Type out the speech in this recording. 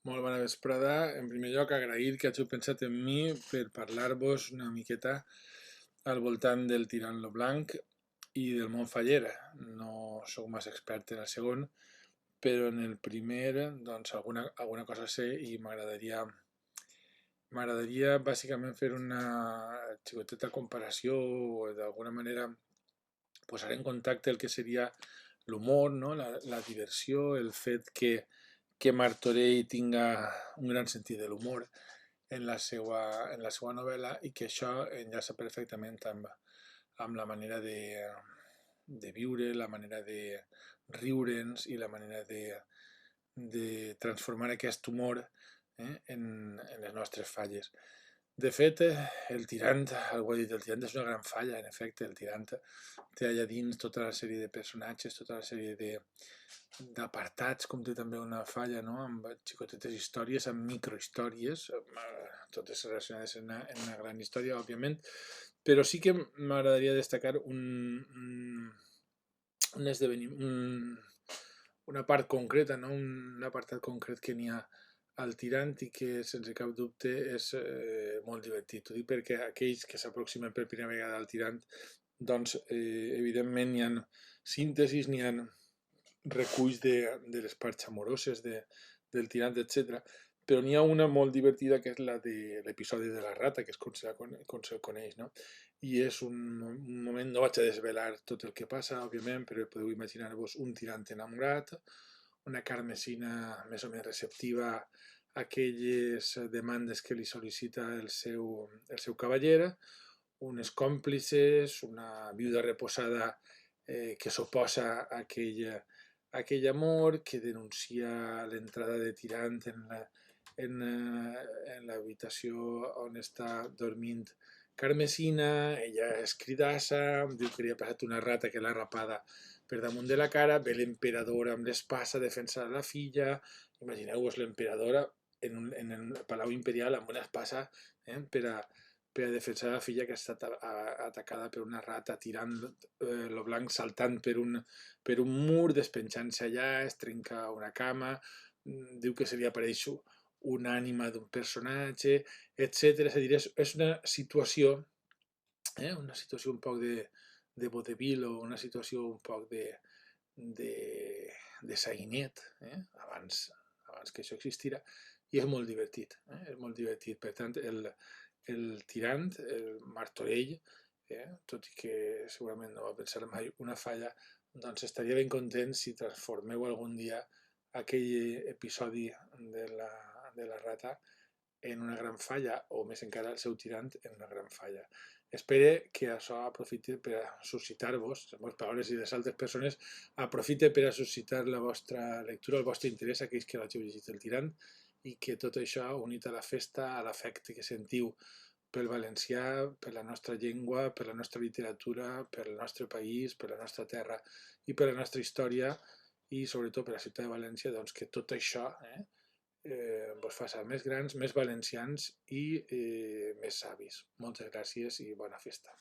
Molt bona vesprada. En primer lloc, agrair que hàgiu pensat en mi per parlar-vos una miqueta al voltant del Tirant lo Blanc i del Montfaller. No sóc massa expert en el segon, però en el primer, doncs, alguna cosa sé i m'agradaria bàsicament fer una xicoteta comparació o d'alguna manera posar en contacte el que seria l'humor, no? la diversió, el fet que Martorell tinga un gran sentit de l'humor en la seva novel·la i que això enllaça perfectament amb la manera de viure, la manera de riure'ns i la manera de transformar aquest humor en les nostres falles. De fet, el Tirant, algú ha dit, el Tirant és una gran falla, en efecte, el Tirant té allà dins tota la sèrie de personatges, tota la sèrie d'apartats, com té també una falla, no? Amb xicotetes històries, amb microhistòries, totes relacionades en una gran història, òbviament, però sí que m'agradaria destacar un esdeveniment, una part concreta, no? Un apartat concret que n'hi ha al Tirant i que sense cap dubte és molt divertit. Ho dic perquè aquells que s'aproximen per primera vegada al Tirant, doncs evidentment n'hi ha síntesis, n'hi ha reculls de les parts amoroses del Tirant, etc. Però n'hi ha una molt divertida que és la de l'episodi de la rata, que és com se'l coneix, no? I és un moment, no vaig a desvelar tot el que passa, òbviament, però podeu imaginar-vos un Tirant enamorat, una Carmesina més o menys receptiva a aquelles demandes que li sol·licita el seu cavaller, unes còmplices, una viuda reposada que s'oposa a aquell amor, que denuncia l'entrada de Tirant en l'habitació on està dormint Carmesina, ella és cridassa, diu que li ha passat una rata que l'ha rapada per damunt de la cara, ve l'emperador amb l'espasa a defensar la filla, imagineu-vos l'emperadora en el Palau Imperial amb una espasa per a defensar la filla que ha estat atacada per una rata, tirant lo blanc, saltant per un mur, despenjant-se allà, es trenca una cama, diu que se li apareix una ànima d'un personatge, etc. És a dir, és una situació un poc de vodevil o una situació un poc de, de sainet, abans que això existira, i és molt divertit. És molt divertit. Per tant, el Tirant, el Martorell, tot i que segurament no va pensar mai una falla, doncs estaria ben content si transformeu algun dia aquell episodi de la rata en una gran falla, o més encara el seu Tirant en una gran falla. Espero que això aprofiti per a suscitar-vos, les meves paraules i les altres persones, aprofite per a suscitar la vostra lectura, el vostre interès, aquells que l'hàgiu llegit el Tirant, i que tot això, unit a la festa, a l'afecte que sentiu pel valencià, per la nostra llengua, per la nostra literatura, per el nostre país, per la nostra terra i per la nostra història, i sobretot per la ciutat de València, doncs que tot això vos faça més grans, més valencians i més savis. Moltes gràcies i bona festa.